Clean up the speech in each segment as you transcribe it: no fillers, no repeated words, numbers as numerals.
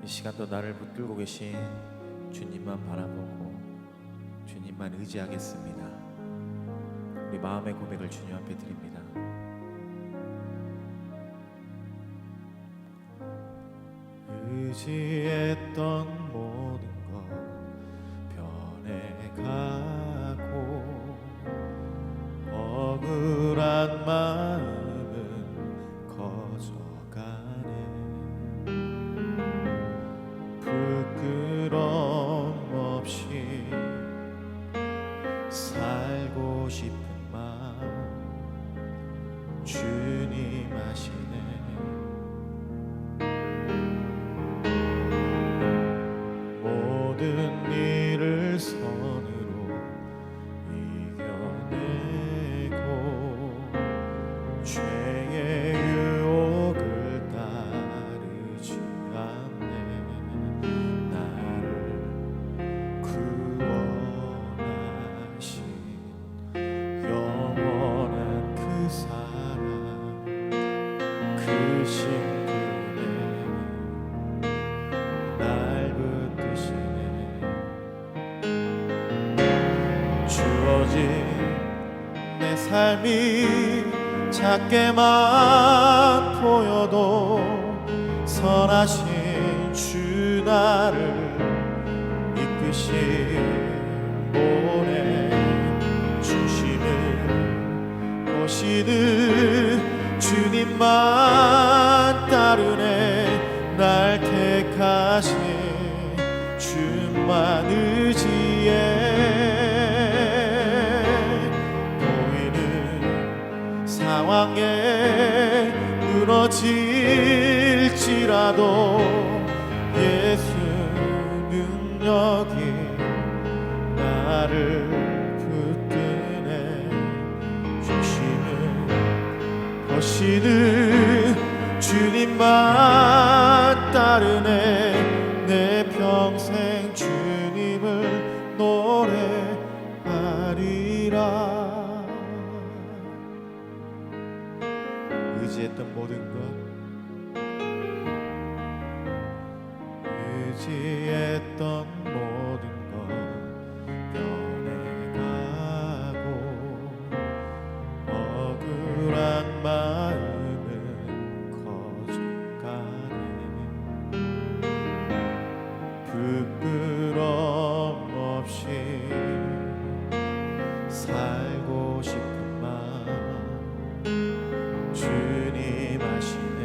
시간도 나를 붙들고 계신 주님만 바라보고 주님만 의지하겠습니다. 우리 마음의 고백을 주님 앞에 드립니다. 의지했던 모든 것 변해가고 억울한 마음은 커져가네. 부끄럼 없이 살고 싶은 마음 주님 아시네. 모든 일을 선으로 이겨내고 죄의 유혹을 따르지 않네. 나를 구원하신 영원한 그 사랑 그 신분에 날 붙드시네. 주어진 내 삶이 작게만 보여도 선하신 주 나를 이끄신 보내 주시는 보시는 주님만 따르네. 날 택하신 주만 의지해. 보이는 상황에 무너질지라도 예수 능력이 나를 붙드네. 주시는 보시는 주님만 따르네. 내 평생 주님을 노래하리라. 의지했던 모든 것 의지했던 모든 것 변해가고 억울한 마음은 커져가네. 부끄럼 없이 살고 싶은 마음 주님 아시네.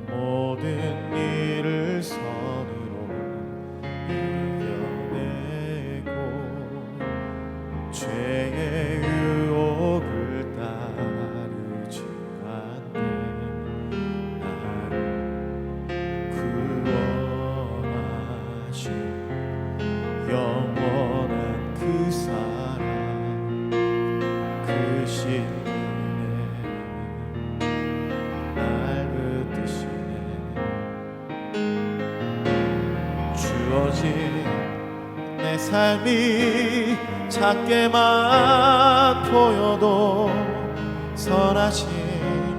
모든 일을 선으로 이겨내고 죄의 유혹을 따르지 않네. 나를 구원하신 영원한 그 사랑 그 신분에 날 붙드시네. 주어진 내 삶이 작게만 보여도 선하신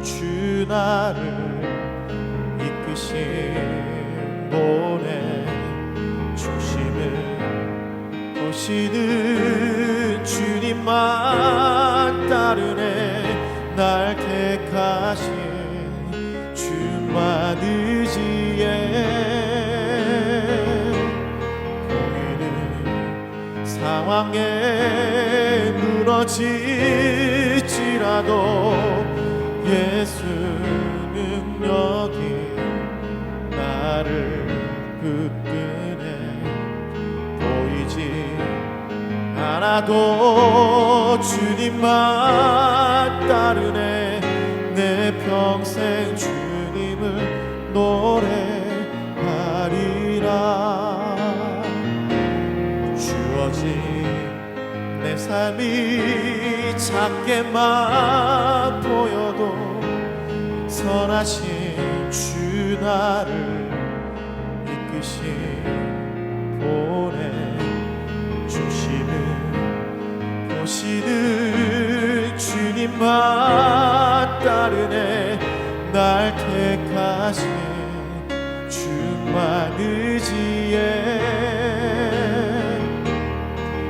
주 나를 이끄신 보내 주심을 보시는 주님만 따르네. 날 택하신 주만 의지해. 보이는 상황에 무너질지라도 예수 능력이 나를 붙드네. 보이지 않아도 주님만 따르네. 내 평생 주님을 노래하리라. 주어진 내 삶이 작게만 보여도 선하신 주 나를 이끄신 보내 주시는 보시는 주님만 따르네. 날 택하신 주만 의지해.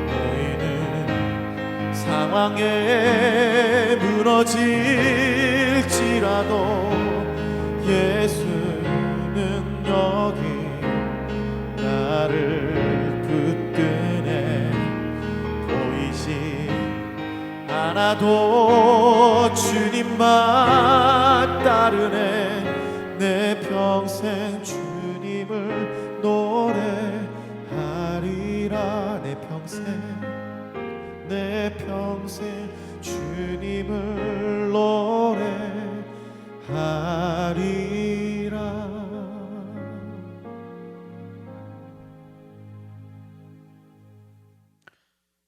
너희는 상황에 무너질지라도 예수는 여기 나를 붙드네. 보이지 않아도 주님만 따르네. 내 평생 주님을 노래하리라. 내 평생 주님을 노래하리라.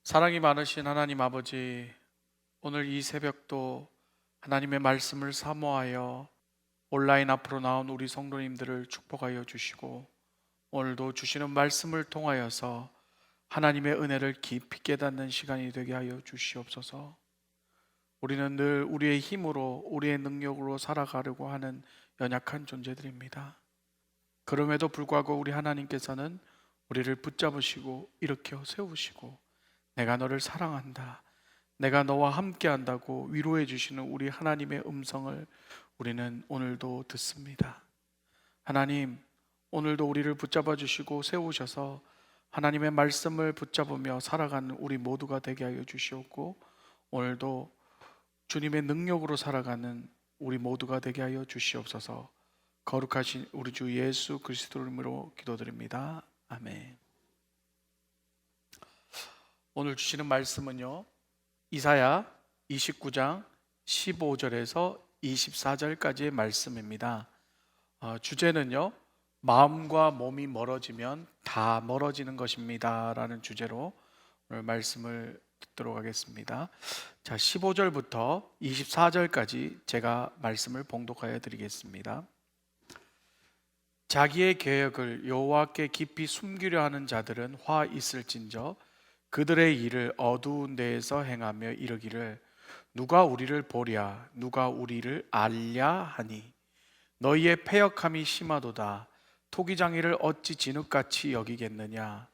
사랑이 많으신 하나님 아버지, 오늘 이 새벽도 하나님의 말씀을 사모하여 온라인 앞으로 나온 우리 성도님들을 축복하여 주시고, 오늘도 주시는 말씀을 통하여서 하나님의 은혜를 깊이 깨닫는 시간이 되게 하여 주시옵소서. 우리는 늘 우리의 힘으로, 우리의 능력으로 살아가려고 하는 연약한 존재들입니다. 그럼에도 불구하고 우리 하나님께서는 우리를 붙잡으시고 일으켜 세우시고, 내가 너를 사랑한다, 내가 너와 함께 한다고 위로해 주시는 우리 하나님의 음성을 우리는 오늘도 듣습니다. 하나님, 오늘도 우리를 붙잡아 주시고 세우셔서 하나님의 말씀을 붙잡으며 살아가는 우리 모두가 되게 하여 주시옵고, 오늘도 주님의 능력으로 살아가는 우리 모두가 되게 하여 주시옵소서. 거룩하신 우리 주 예수 그리스도 이름으로 기도드립니다. 아멘. 오늘 주시는 말씀은요, 이사야 29장 15절에서 24절까지의 말씀입니다. 주제는요, 마음과 몸이 멀어지면 다 멀어지는 것입니다 라는 주제로 오늘 말씀을 듣도록 하겠습니다. 자, 15절부터 24절까지 제가 말씀을 봉독하여 드리겠습니다. 자기의 계획을 여호와께 깊이 숨기려 하는 자들은 화 있을진저 그들의 일을 어두운 데에서 행하며 이르기를 누가 우리를 보랴 누가 우리를 알랴 하니 너희의 패역함이 심하도다. 토기장이를 어찌 진흙같이 여기겠느냐.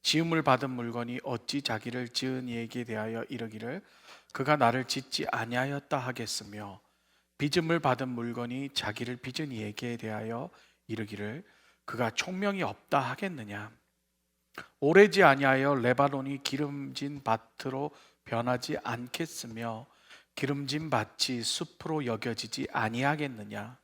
지음을 받은 물건이 어찌 자기를 지은 이에게 대하여 이르기를 그가 나를 짓지 아니하였다 하겠으며 빚음을 받은 물건이 자기를 빚은 이에게 대하여 이르기를 그가 총명이 없다 하겠느냐. 오래지 아니하여 레바논이 기름진 밭으로 변하지 않겠으며 기름진 밭이 숲으로 여겨지지 아니하겠느냐.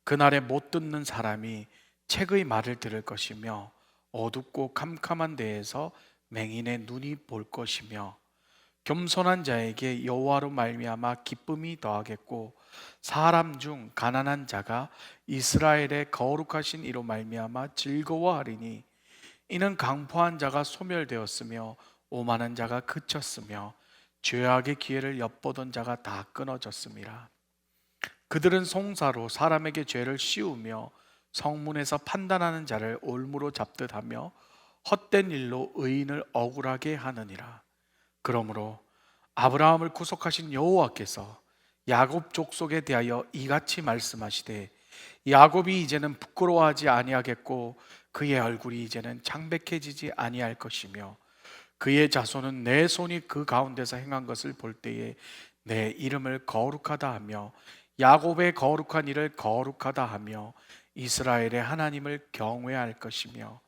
그날에 못 듣는 사람이 책의 말을 들을 것이며 어둡고 캄캄한 데에서 맹인의 눈이 볼 것이며 겸손한 자에게 여호와로 말미암아 기쁨이 더하겠고 사람 중 가난한 자가 이스라엘의 거룩하신 이로 말미암아 즐거워하리니 이는 강포한 자가 소멸되었으며 오만한 자가 그쳤으며 죄악의 기회를 엿보던 자가 다 끊어졌습니다. 그들은 송사로 사람에게 죄를 씌우며 성문에서 판단하는 자를 올무로 잡듯 하며 헛된 일로 의인을 억울하게 하느니라. 그러므로 아브라함을 구속하신 여호와께서 야곱 족속에 대하여 이같이 말씀하시되 야곱이 이제는 부끄러워하지 아니하겠고 그의 얼굴이 이제는 창백해지지 아니할 것이며 그의 자손은 내 손이 그 가운데서 행한 것을 볼 때에 내 이름을 거룩하다 하며 야곱의 거룩한 일을 거룩하다 하며 이스라엘의 하나님을 경외할 것이며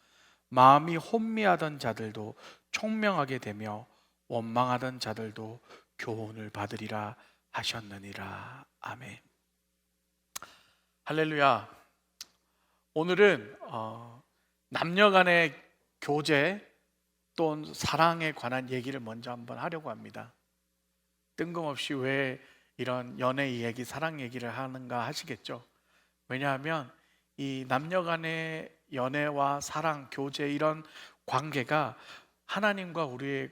마음이 혼미하던 자들도 총명하게 되며 원망하던 자들도 교훈을 받으리라 하셨느니라. 아멘. 할렐루야. 오늘은 남녀 간의 교제 또는 사랑에 관한 얘기를 먼저 한번 하려고 합니다. 뜬금없이 왜 이런 연애 얘기, 사랑 얘기를 하는가 하시겠죠. 왜냐하면 이 남녀 간의 연애와 사랑, 교제 이런 관계가 하나님과 우리의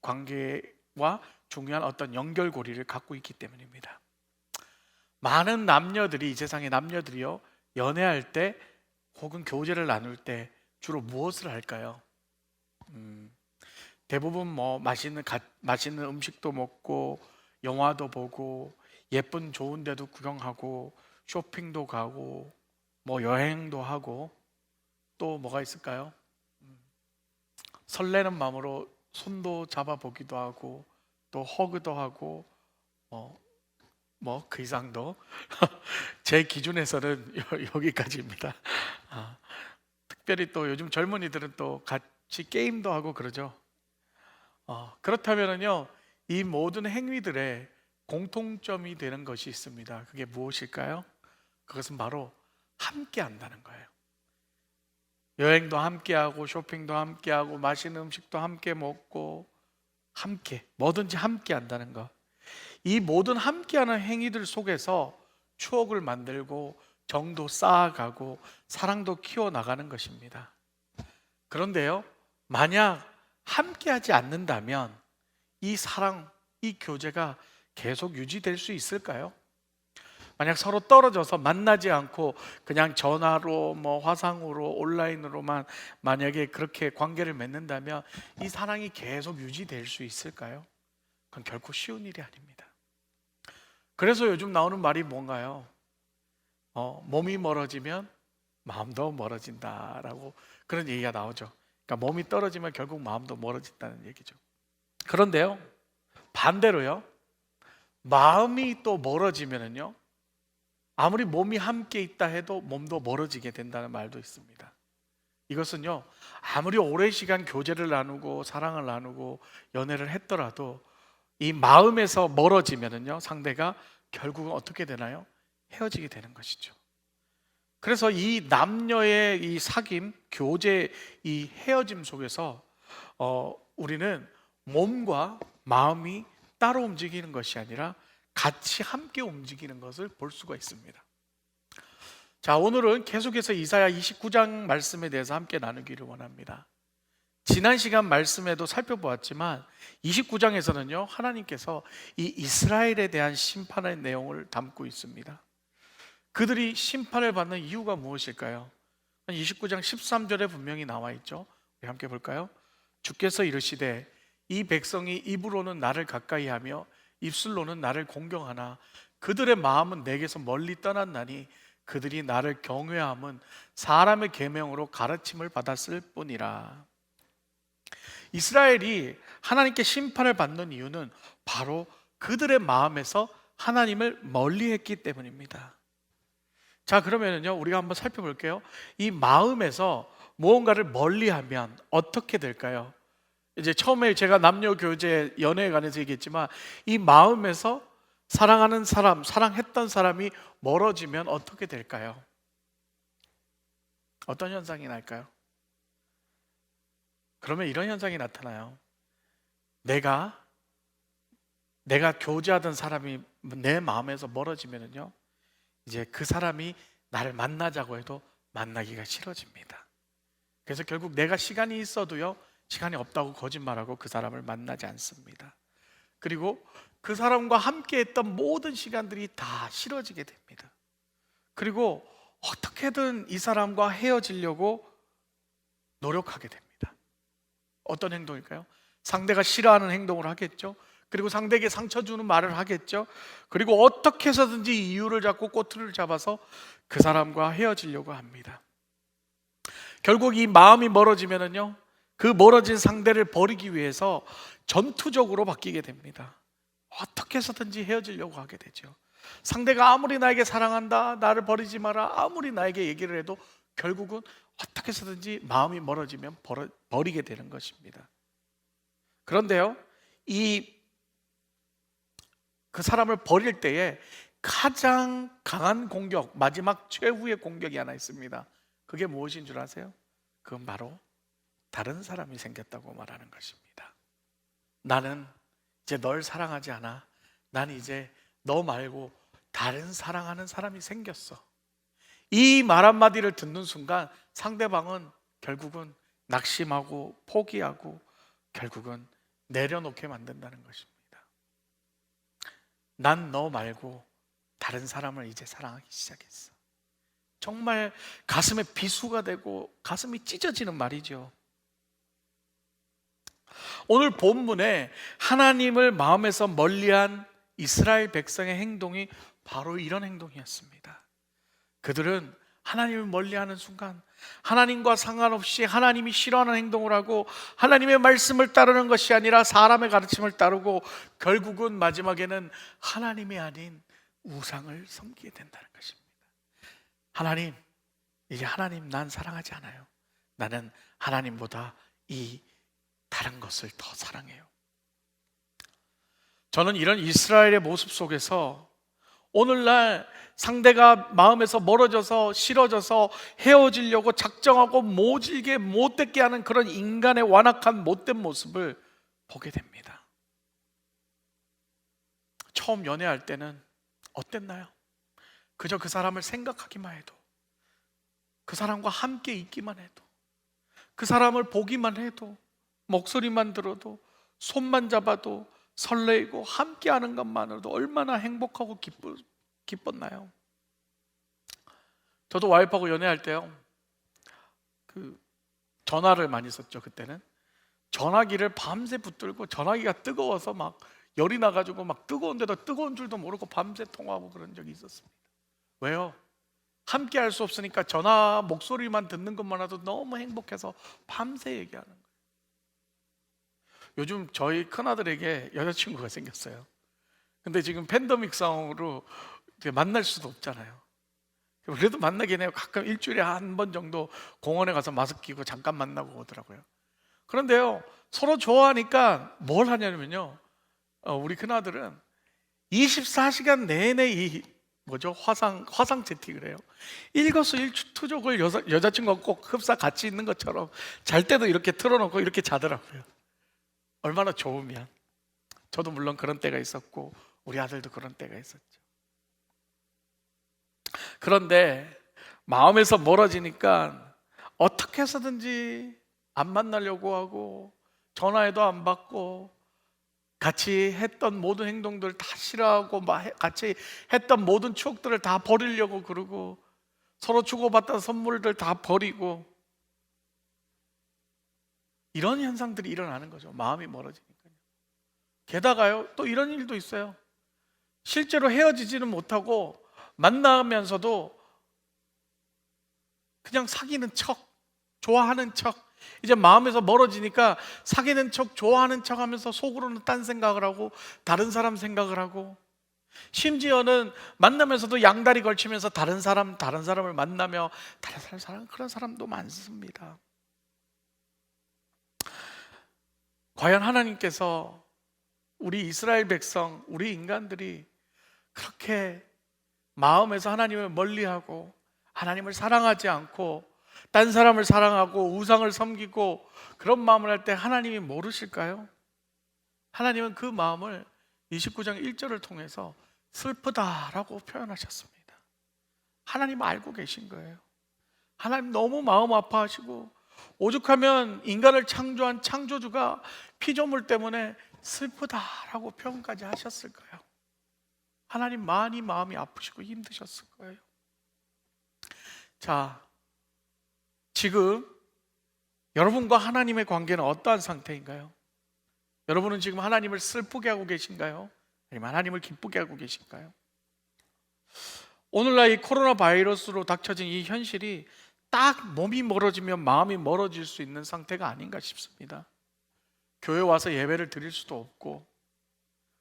관계와 중요한 어떤 연결고리를 갖고 있기 때문입니다. 많은 남녀들이, 이 세상의 남녀들이요, 연애할 때 혹은 교제를 나눌 때 주로 무엇을 할까요? 대부분 맛있는 음식도 먹고 영화도 보고 예쁜 좋은 데도 구경하고 쇼핑도 가고 뭐 여행도 하고 또 뭐가 있을까요? 설레는 마음으로 손도 잡아보기도 하고 또 허그도 하고 뭐 그 이상도 제 기준에서는 여기까지입니다. 특별히 또 요즘 젊은이들은 또 같이 게임도 하고 그러죠. 그렇다면은요, 이 모든 행위들의 공통점이 되는 것이 있습니다. 그게 무엇일까요? 그것은 바로 함께 한다는 거예요. 여행도 함께 하고 쇼핑도 함께 하고 맛있는 음식도 함께 먹고 함께 뭐든지 함께 한다는 것. 이 모든 함께하는 행위들 속에서 추억을 만들고 정도 쌓아가고 사랑도 키워나가는 것입니다. 그런데요, 만약 함께하지 않는다면 이 사랑, 이 교제가 계속 유지될 수 있을까요? 만약 서로 떨어져서 만나지 않고 그냥 전화로 뭐 화상으로 온라인으로만 만약에 그렇게 관계를 맺는다면 이 사랑이 계속 유지될 수 있을까요? 그건 결코 쉬운 일이 아닙니다. 그래서 요즘 나오는 말이 뭔가요? 몸이 멀어지면 마음도 멀어진다라고 그런 얘기가 나오죠. 그러니까 몸이 떨어지면 결국 마음도 멀어진다는 얘기죠. 그런데요, 반대로요, 마음이 또 멀어지면은요, 아무리 몸이 함께 있다 해도 몸도 멀어지게 된다는 말도 있습니다. 이것은요, 아무리 오랜 시간 교제를 나누고 사랑을 나누고 연애를 했더라도 이 마음에서 멀어지면은요, 상대가 결국은 어떻게 되나요? 헤어지게 되는 것이죠. 그래서 이 남녀의 이 사귐, 교제, 이 헤어짐 속에서 우리는 몸과 마음이 따로 움직이는 것이 아니라 같이 함께 움직이는 것을 볼 수가 있습니다. 자, 오늘은 계속해서 이사야 29장 말씀에 대해서 함께 나누기를 원합니다. 지난 시간 말씀에도 살펴보았지만 29장에서는요, 하나님께서 이 이스라엘에 대한 심판의 내용을 담고 있습니다. 그들이 심판을 받는 이유가 무엇일까요? 29장 13절에 분명히 나와 있죠. 우리 함께 볼까요? 주께서 이르시되 이 백성이 입으로는 나를 가까이하며 입술로는 나를 공경하나 그들의 마음은 내게서 멀리 떠났나니 그들이 나를 경외함은 사람의 계명으로 가르침을 받았을 뿐이라. 이스라엘이 하나님께 심판을 받는 이유는 바로 그들의 마음에서 하나님을 멀리했기 때문입니다. 자, 그러면요, 우리가 한번 살펴볼게요. 이 마음에서 무언가를 멀리하면 어떻게 될까요? 이제 처음에 제가 남녀 교제 연애에 관해서 얘기했지만 이 마음에서 사랑하는 사람, 사랑했던 사람이 멀어지면 어떻게 될까요? 어떤 현상이 날까요? 그러면 이런 현상이 나타나요. 내가 교제하던 사람이 내 마음에서 멀어지면은요, 이제 그 사람이 나를 만나자고 해도 만나기가 싫어집니다. 그래서 결국 내가 시간이 있어도요, 시간이 없다고 거짓말하고 그 사람을 만나지 않습니다. 그리고 그 사람과 함께 했던 모든 시간들이 다 싫어지게 됩니다. 그리고 어떻게든 이 사람과 헤어지려고 노력하게 됩니다. 어떤 행동일까요? 상대가 싫어하는 행동을 하겠죠. 그리고 상대에게 상처 주는 말을 하겠죠. 그리고 어떻게 해서든지 이유를 잡고 꼬투리를 잡아서 그 사람과 헤어지려고 합니다. 결국 이 마음이 멀어지면은요, 그 멀어진 상대를 버리기 위해서 전투적으로 바뀌게 됩니다. 어떻게 해서든지 헤어지려고 하게 되죠. 상대가 아무리 나에게 사랑한다, 나를 버리지 마라, 아무리 나에게 얘기를 해도 결국은 어떻게 해서든지 마음이 멀어지면 버리게 되는 것입니다. 그런데요, 그 사람을 버릴 때에 가장 강한 공격, 마지막 최후의 공격이 하나 있습니다. 그게 무엇인 줄 아세요? 그건 바로 다른 사람이 생겼다고 말하는 것입니다. 나는 이제 널 사랑하지 않아. 난 이제 너 말고 다른 사랑하는 사람이 생겼어. 이 말 한마디를 듣는 순간 상대방은 결국은 낙심하고 포기하고 결국은 내려놓게 만든다는 것입니다. 난 너 말고 다른 사람을 이제 사랑하기 시작했어. 정말 가슴에 비수가 되고 가슴이 찢어지는 말이죠. 오늘 본문에 하나님을 마음에서 멀리한 이스라엘 백성의 행동이 바로 이런 행동이었습니다. 그들은 하나님을 멀리하는 순간 하나님과 상관없이 하나님이 싫어하는 행동을 하고 하나님의 말씀을 따르는 것이 아니라 사람의 가르침을 따르고 결국은 마지막에는 하나님이 아닌 우상을 섬기게 된다는 것입니다. 하나님, 이제 하나님 난 사랑하지 않아요. 나는 하나님보다 이 다른 것을 더 사랑해요. 저는 이런 이스라엘의 모습 속에서 오늘날 상대가 마음에서 멀어져서 싫어져서 헤어지려고 작정하고 모질게 못되게 하는 그런 인간의 완악한 못된 모습을 보게 됩니다. 처음 연애할 때는 어땠나요? 그저 그 사람을 생각하기만 해도, 그 사람과 함께 있기만 해도, 그 사람을 보기만 해도, 목소리만 들어도, 손만 잡아도 설레이고 함께하는 것만으로도 얼마나 행복하고 기뻤나요? 저도 와이프하고 연애할 때요, 전화를 많이 썼죠. 그때는 전화기를 밤새 붙들고 전화기가 뜨거워서 막 열이 나가지고 막 뜨거운데도 뜨거운 줄도 모르고 밤새 통화하고 그런 적이 있었습니다. 왜요? 함께 할 수 없으니까 전화 목소리만 듣는 것만으로도 너무 행복해서 밤새 얘기하는 거예요. 요즘 저희 큰아들에게 여자친구가 생겼어요. 근데 지금 팬데믹 상황으로 만날 수도 없잖아요. 그래도 만나긴 해요. 가끔 일주일에 한 번 정도 공원에 가서 마스크 끼고 잠깐 만나고 오더라고요. 그런데요, 서로 좋아하니까 뭘 하냐면요, 우리 큰아들은 24시간 내내 화상 채팅을 해요. 일거수일투족을 여자친구가 꼭 흡사 같이 있는 것처럼 잘 때도 이렇게 틀어놓고 이렇게 자더라고요. 얼마나 좋으면. 저도 물론 그런 때가 있었고 우리 아들도 그런 때가 있었죠. 그런데 마음에서 멀어지니까 어떻게 해서든지 안 만나려고 하고 전화해도 안 받고 같이 했던 모든 행동들 다 싫어하고 같이 했던 모든 추억들을 다 버리려고 그러고 서로 주고받던 선물들 다 버리고 이런 현상들이 일어나는 거죠. 마음이 멀어지니까요. 게다가요, 또 이런 일도 있어요. 실제로 헤어지지는 못하고 만나면서도 그냥 사귀는 척, 좋아하는 척, 이제 마음에서 멀어지니까 사귀는 척, 좋아하는 척 하면서 속으로는 딴 생각을 하고 다른 사람 생각을 하고, 심지어는 만나면서도 양다리 걸치면서 다른 사람을 만나며 다른 사람 사랑하는 그런 사람도 많습니다. 과연 하나님께서 우리 이스라엘 백성, 우리 인간들이 그렇게 마음에서 하나님을 멀리하고 하나님을 사랑하지 않고 딴 사람을 사랑하고 우상을 섬기고 그런 마음을 할 때 하나님이 모르실까요? 하나님은 그 마음을 29장 1절을 통해서 슬프다라고 표현하셨습니다. 하나님 알고 계신 거예요. 하나님 너무 마음 아파하시고 오죽하면 인간을 창조한 창조주가 피조물 때문에 슬프다라고 표현까지 하셨을 거예요. 하나님 많이 마음이 아프시고 힘드셨을 거예요. 자, 지금 여러분과 하나님의 관계는 어떠한 상태인가요? 여러분은 지금 하나님을 슬프게 하고 계신가요? 아니면 하나님을 기쁘게 하고 계신가요? 오늘날 이 코로나 바이러스로 닥쳐진 이 현실이 딱 몸이 멀어지면 마음이 멀어질 수 있는 상태가 아닌가 싶습니다. 교회 와서 예배를 드릴 수도 없고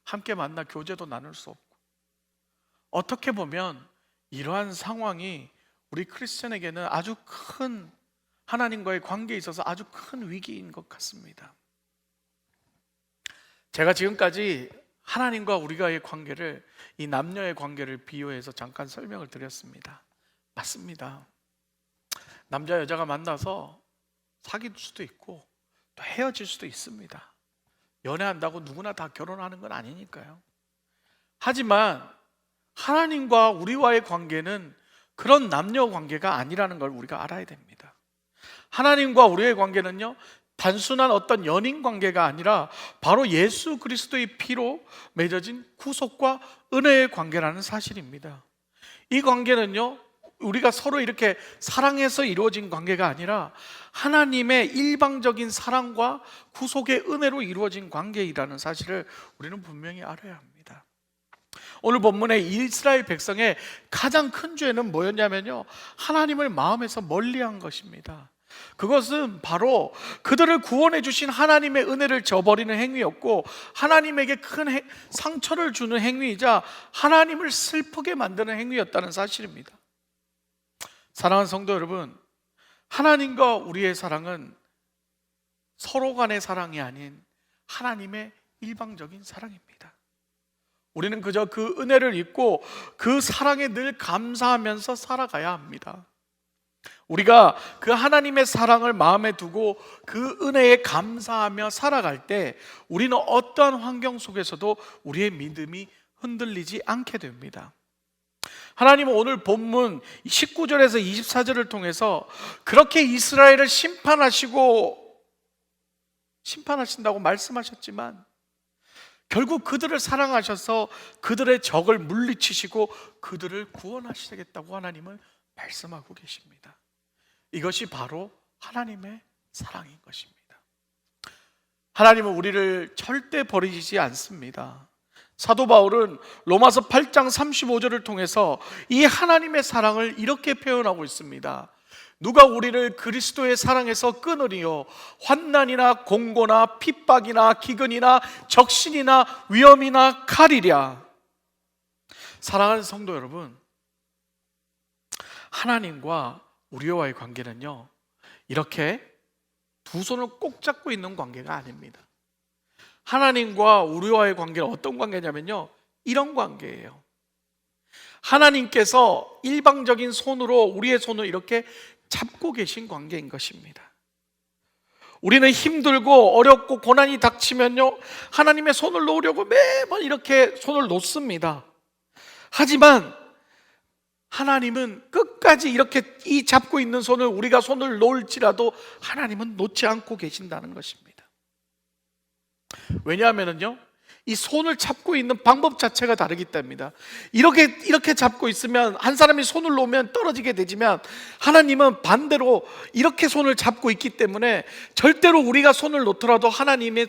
함께 만나 교제도 나눌 수 없고, 어떻게 보면 이러한 상황이 우리 크리스천에게는 아주 큰 하나님과의 관계에 있어서 아주 큰 위기인 것 같습니다. 제가 지금까지 하나님과 우리가의 관계를, 이 남녀의 관계를 비유해서 잠깐 설명을 드렸습니다. 맞습니다. 남자 여자가 만나서 사귈 수도 있고 또 헤어질 수도 있습니다. 연애한다고 누구나 다 결혼하는 건 아니니까요. 하지만 하나님과 우리와의 관계는 그런 남녀 관계가 아니라는 걸 우리가 알아야 됩니다. 하나님과 우리의 관계는요, 단순한 어떤 연인 관계가 아니라 바로 예수 그리스도의 피로 맺어진 구속과 은혜의 관계라는 사실입니다. 이 관계는요, 우리가 서로 이렇게 사랑해서 이루어진 관계가 아니라 하나님의 일방적인 사랑과 구속의 은혜로 이루어진 관계이라는 사실을 우리는 분명히 알아야 합니다. 오늘 본문의 이스라엘 백성의 가장 큰 죄는 뭐였냐면요, 하나님을 마음에서 멀리한 것입니다. 그것은 바로 그들을 구원해 주신 하나님의 은혜를 저버리는 행위였고, 하나님에게 큰 상처를 주는 행위이자 하나님을 슬프게 만드는 행위였다는 사실입니다. 사랑하는 성도 여러분, 하나님과 우리의 사랑은 서로 간의 사랑이 아닌 하나님의 일방적인 사랑입니다. 우리는 그저 그 은혜를 잊고 그 사랑에 늘 감사하면서 살아가야 합니다. 우리가 그 하나님의 사랑을 마음에 두고 그 은혜에 감사하며 살아갈 때 우리는 어떠한 환경 속에서도 우리의 믿음이 흔들리지 않게 됩니다. 하나님은 오늘 본문 19절에서 24절을 통해서 그렇게 이스라엘을 심판하신다고 말씀하셨지만 결국 그들을 사랑하셔서 그들의 적을 물리치시고 그들을 구원하시겠다고 하나님은 말씀하고 계십니다. 이것이 바로 하나님의 사랑인 것입니다. 하나님은 우리를 절대 버리지 않습니다. 사도 바울은 로마서 8장 35절을 통해서 이 하나님의 사랑을 이렇게 표현하고 있습니다. 누가 우리를 그리스도의 사랑에서 끊으리요, 환난이나 공고나 핍박이나 기근이나 적신이나 위험이나 칼이랴. 사랑하는 성도 여러분, 하나님과 우리와의 관계는요, 이렇게 두 손을 꼭 잡고 있는 관계가 아닙니다. 하나님과 우리와의 관계는 어떤 관계냐면요, 이런 관계예요. 하나님께서 일방적인 손으로 우리의 손을 이렇게 잡고 계신 관계인 것입니다. 우리는 힘들고 어렵고 고난이 닥치면요, 하나님의 손을 놓으려고 매번 이렇게 손을 놓습니다. 하지만 하나님은 끝까지 이렇게 이 잡고 있는 손을 우리가 손을 놓을지라도 하나님은 놓지 않고 계신다는 것입니다. 왜냐하면요, 이 손을 잡고 있는 방법 자체가 다르기 때문입니다. 이렇게 잡고 있으면 한 사람이 손을 놓으면 떨어지게 되지만 하나님은 반대로 이렇게 손을 잡고 있기 때문에 절대로 우리가 손을 놓더라도 하나님의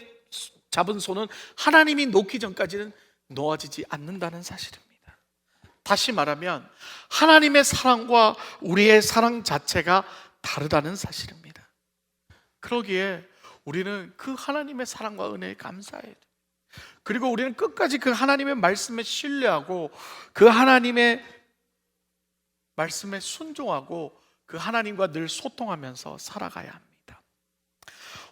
잡은 손은 하나님이 놓기 전까지는 놓아지지 않는다는 사실입니다. 다시 말하면 하나님의 사랑과 우리의 사랑 자체가 다르다는 사실입니다. 그러기에 우리는 그 하나님의 사랑과 은혜에 감사해야 돼요. 그리고 우리는 끝까지 그 하나님의 말씀에 신뢰하고 그 하나님의 말씀에 순종하고 그 하나님과 늘 소통하면서 살아가야 합니다.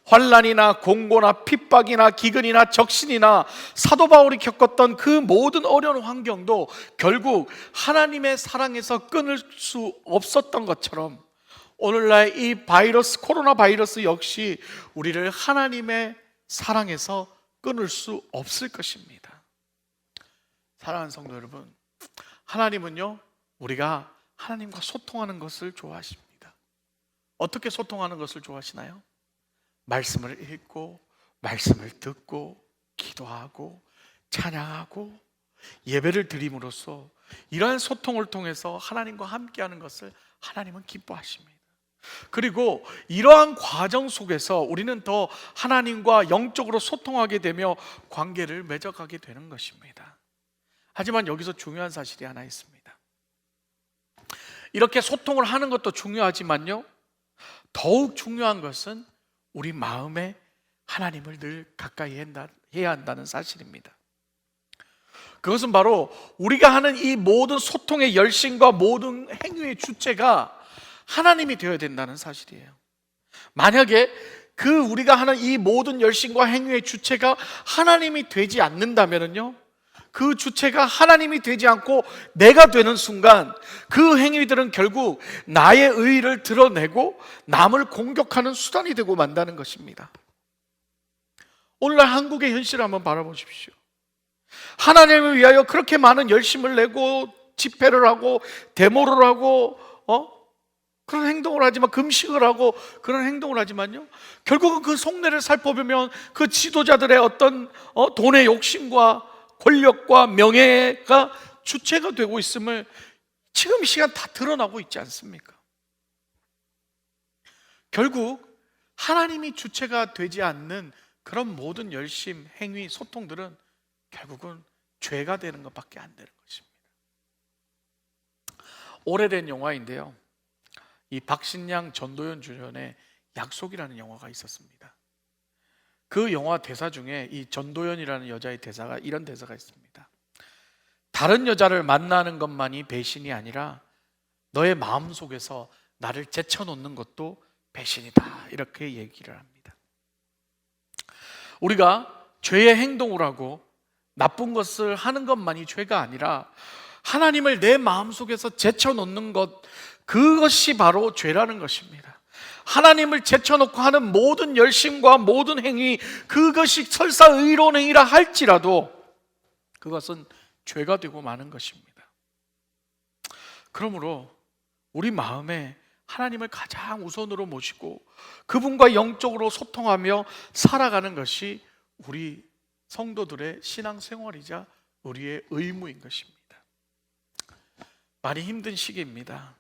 환난이나 공고나 핍박이나 기근이나 적신이나 사도 바울이 겪었던 그 모든 어려운 환경도 결국 하나님의 사랑에서 끊을 수 없었던 것처럼 오늘날 이 코로나 바이러스 역시 우리를 하나님의 사랑에서 끊을 수 없을 것입니다. 사랑하는 성도 여러분, 하나님은요, 우리가 하나님과 소통하는 것을 좋아하십니다. 어떻게 소통하는 것을 좋아하시나요? 말씀을 읽고 말씀을 듣고 기도하고 찬양하고 예배를 드림으로써 이러한 소통을 통해서 하나님과 함께하는 것을 하나님은 기뻐하십니다. 그리고 이러한 과정 속에서 우리는 더 하나님과 영적으로 소통하게 되며 관계를 맺어가게 되는 것입니다. 하지만 여기서 중요한 사실이 하나 있습니다. 이렇게 소통을 하는 것도 중요하지만요, 더욱 중요한 것은 우리 마음에 하나님을 늘 가까이 해야 한다는 사실입니다. 그것은 바로 우리가 하는 이 모든 소통의 열심과 모든 행위의 주체가 하나님이 되어야 된다는 사실이에요. 만약에 우리가 하는 이 모든 열심과 행위의 주체가 하나님이 되지 않는다면요, 그 주체가 하나님이 되지 않고 내가 되는 순간 그 행위들은 결국 나의 의의를 드러내고 남을 공격하는 수단이 되고 만다는 것입니다. 오늘날 한국의 현실을 한번 바라보십시오. 하나님을 위하여 그렇게 많은 열심을 내고 집회를 하고 데모를 하고 그런 행동을 하지만, 금식을 하고 그런 행동을 하지만요, 결국은 그 속내를 살펴보면 그 지도자들의 어떤 돈의 욕심과 권력과 명예가 주체가 되고 있음을 지금 이 시간 다 드러나고 있지 않습니까? 결국 하나님이 주체가 되지 않는 그런 모든 열심, 행위, 소통들은 결국은 죄가 되는 것밖에 안 되는 것입니다. 오래된 영화인데요, 이 박신양, 전도연 주연의 약속이라는 영화가 있었습니다. 그 영화 대사 중에 이 전도연이라는 여자의 대사가 이런 대사가 있습니다. 다른 여자를 만나는 것만이 배신이 아니라 너의 마음속에서 나를 제쳐놓는 것도 배신이다, 이렇게 얘기를 합니다. 우리가 죄의 행동을 하고 나쁜 것을 하는 것만이 죄가 아니라 하나님을 내 마음속에서 제쳐놓는 것, 그것이 바로 죄라는 것입니다. 하나님을 제쳐놓고 하는 모든 열심과 모든 행위, 그것이 설사 의로운 행위라 할지라도 그것은 죄가 되고 마는 것입니다. 그러므로 우리 마음에 하나님을 가장 우선으로 모시고 그분과 영적으로 소통하며 살아가는 것이 우리 성도들의 신앙생활이자 우리의 의무인 것입니다. 많이 힘든 시기입니다.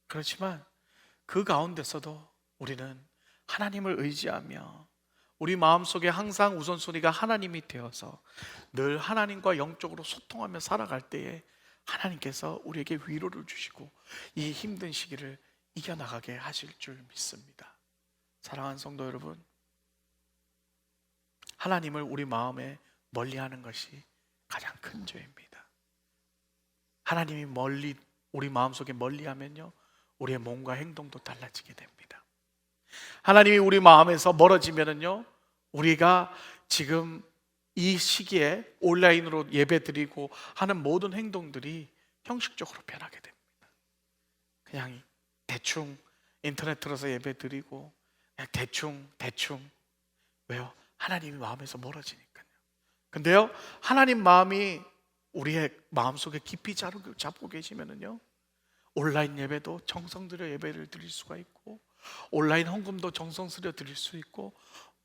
그렇지만 그 가운데서도 우리는 하나님을 의지하며 우리 마음속에 항상 우선순위가 하나님이 되어서 늘 하나님과 영적으로 소통하며 살아갈 때에 하나님께서 우리에게 위로를 주시고 이 힘든 시기를 이겨나가게 하실 줄 믿습니다. 사랑하는 성도 여러분, 하나님을 우리 마음에 멀리하는 것이 가장 큰 죄입니다. 하나님이 우리 마음속에 멀리하면요, 우리의 몸과 행동도 달라지게 됩니다. 하나님이 우리 마음에서 멀어지면은요, 우리가 지금 이 시기에 온라인으로 예배드리고 하는 모든 행동들이 형식적으로 변하게 됩니다. 그냥 대충 인터넷 틀어서 예배드리고 그냥 대충. 왜요? 하나님이 마음에서 멀어지니까요. 근데요, 하나님 마음이 우리의 마음속에 깊이 잡고 계시면은요, 온라인 예배도 정성 들여 예배를 드릴 수가 있고, 온라인 헌금도 정성 들여 드릴 수 있고,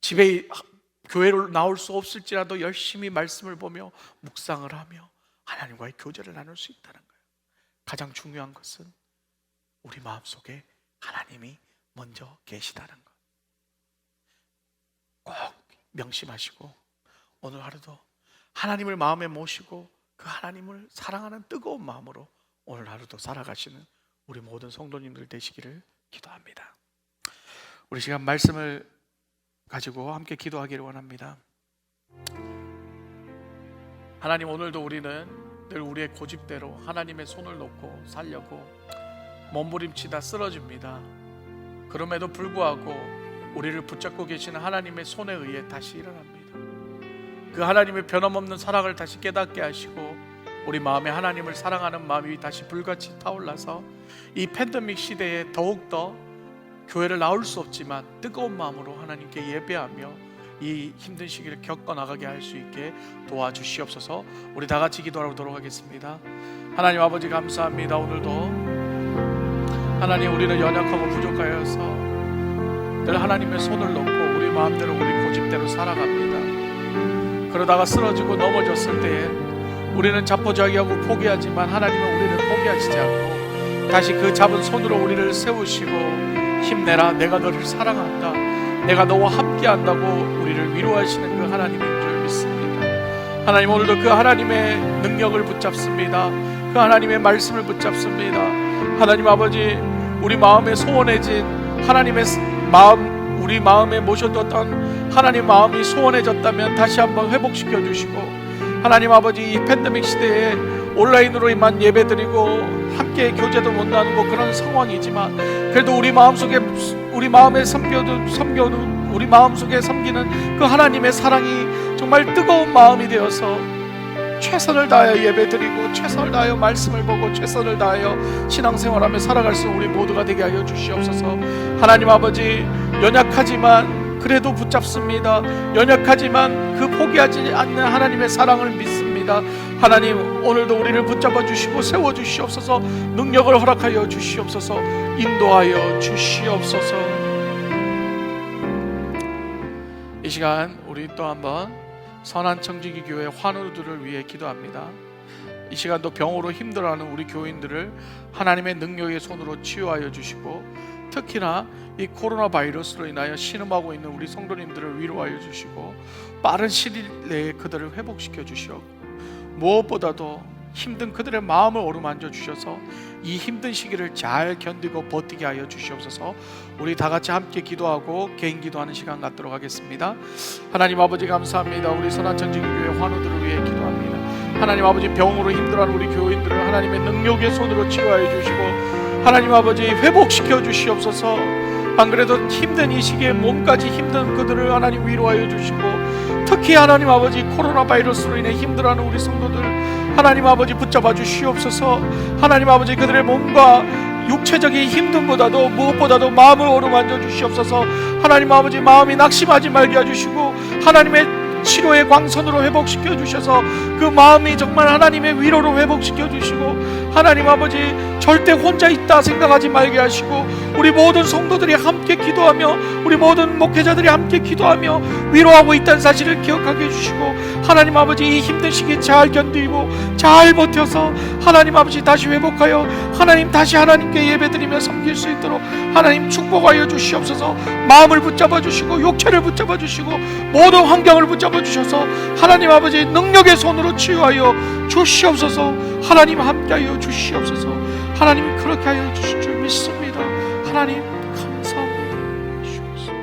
집에 교회로 나올 수 없을지라도 열심히 말씀을 보며 묵상을 하며 하나님과의 교제를 나눌 수 있다는 거예요. 가장 중요한 것은 우리 마음속에 하나님이 먼저 계시다는 것. 꼭 명심하시고 오늘 하루도 하나님을 마음에 모시고 그 하나님을 사랑하는 뜨거운 마음으로 오늘 하루도 살아가시는 우리 모든 성도님들 되시기를 기도합니다. 우리 시간 말씀을 가지고 함께 기도하기를 원합니다. 하나님, 오늘도 우리는 늘 우리의 고집대로 하나님의 손을 놓고 살려고 몸부림치다 쓰러집니다. 그럼에도 불구하고 우리를 붙잡고 계시는 하나님의 손에 의해 다시 일어납니다. 그 하나님의 변함없는 사랑을 다시 깨닫게 하시고 우리 마음에 하나님을 사랑하는 마음이 다시 불같이 타올라서 이 팬데믹 시대에 더욱더 교회를 나올 수 없지만 뜨거운 마음으로 하나님께 예배하며 이 힘든 시기를 겪어나가게 할 수 있게 도와주시옵소서. 우리 다 같이 기도하도록 하겠습니다. 하나님 아버지, 감사합니다. 오늘도 하나님, 우리는 연약하고 부족하여서 늘 하나님의 손을 놓고 우리 마음대로 우리 고집대로 살아갑니다. 그러다가 쓰러지고 넘어졌을 때에 우리는 자포자기하고 포기하지만 하나님은 우리를 포기하시지 않고 다시 그 잡은 손으로 우리를 세우시고 힘내라, 내가 너를 사랑한다, 내가 너와 함께한다고 우리를 위로하시는 그 하나님인 줄 믿습니다. 하나님, 오늘도 그 하나님의 능력을 붙잡습니다. 그 하나님의 말씀을 붙잡습니다. 하나님 아버지, 우리 마음에 소원해진 하나님의 마음, 우리 마음에 모셔뒀던 하나님 마음이 소원해졌다면 다시 한번 회복시켜 주시고, 하나님 아버지, 이 팬데믹 시대에 온라인으로만 예배드리고 함께 교제도 못 나누고 그런 상황이지만 그래도 우리 마음속에 우리 마음에 섬겨둔 우리 마음속에 섬기는 그 하나님의 사랑이 정말 뜨거운 마음이 되어서 최선을 다하여 예배드리고 최선을 다하여 말씀을 보고 최선을 다하여 신앙생활하며 살아갈 수 있는 우리 모두가 되게 하여 주시옵소서. 하나님 아버지, 연약하지만 그래도 붙잡습니다. 연약하지만 그 포기하지 않는 하나님의 사랑을 믿습니다. 하나님, 오늘도 우리를 붙잡아 주시고 세워 주시옵소서. 능력을 허락하여 주시옵소서. 인도하여 주시옵소서. 이 시간 우리 또 한번 선한청지기 교회 환우들을 위해 기도합니다. 이 시간도 병으로 힘들어하는 우리 교인들을 하나님의 능력의 손으로 치유하여 주시고, 특히나 이 코로나 바이러스로 인하여 신음하고 있는 우리 성도님들을 위로하여 주시고 빠른 시일 내에 그들을 회복시켜 주시옵고, 무엇보다도 힘든 그들의 마음을 어루만져 주셔서 이 힘든 시기를 잘 견디고 버티게 하여 주시옵소서. 우리 다 같이 함께 기도하고 개인 기도하는 시간 갖도록 하겠습니다. 하나님 아버지 감사합니다. 우리 선한천지교회 환우들을 위해 기도합니다. 하나님 아버지 병으로 힘들어하는 우리 교인들을 하나님의 능력의 손으로 치유하여 주시고 하나님 아버지 회복시켜 주시옵소서. 안 그래도 힘든 이 시기에 몸까지 힘든 그들을 하나님 위로하여 주시고 특히 하나님 아버지 코로나 바이러스로 인해 힘들어하는 우리 성도들 하나님 아버지 붙잡아 주시옵소서. 하나님 아버지 그들의 몸과 육체적인 힘듦보다도 무엇보다도 마음을 어루만져 주시옵소서. 하나님 아버지 마음이 낙심하지 말게 해주시고 하나님의 치료의 광선으로 회복시켜 주셔서 그 마음이 정말 하나님의 위로로 회복시켜 주시고 하나님 아버지 절대 혼자 있다 생각하지 말게 하시고 우리 모든 성도들이 함께 기도하며 우리 모든 목회자들이 함께 기도하며 위로하고 있다는 사실을 기억하게 해주시고 하나님 아버지 이 힘든 시기 잘 견디고 잘 버텨서 하나님 아버지 다시 회복하여 하나님 다시 하나님께 예배드리며 섬길 수 있도록 하나님 축복하여 주시옵소서. 마음을 붙잡아 주시고 육체를 붙잡아 주시고 모든 환경을 붙잡아 주셔서 하나님 아버지 능력의 손으로 치유하여 주시옵소서. 하나님 함께하여 주시옵소서. 하나님이 그렇게 하여 주실 줄 믿습니다. 하나님 감사합니다. 주옵소서.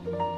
주님.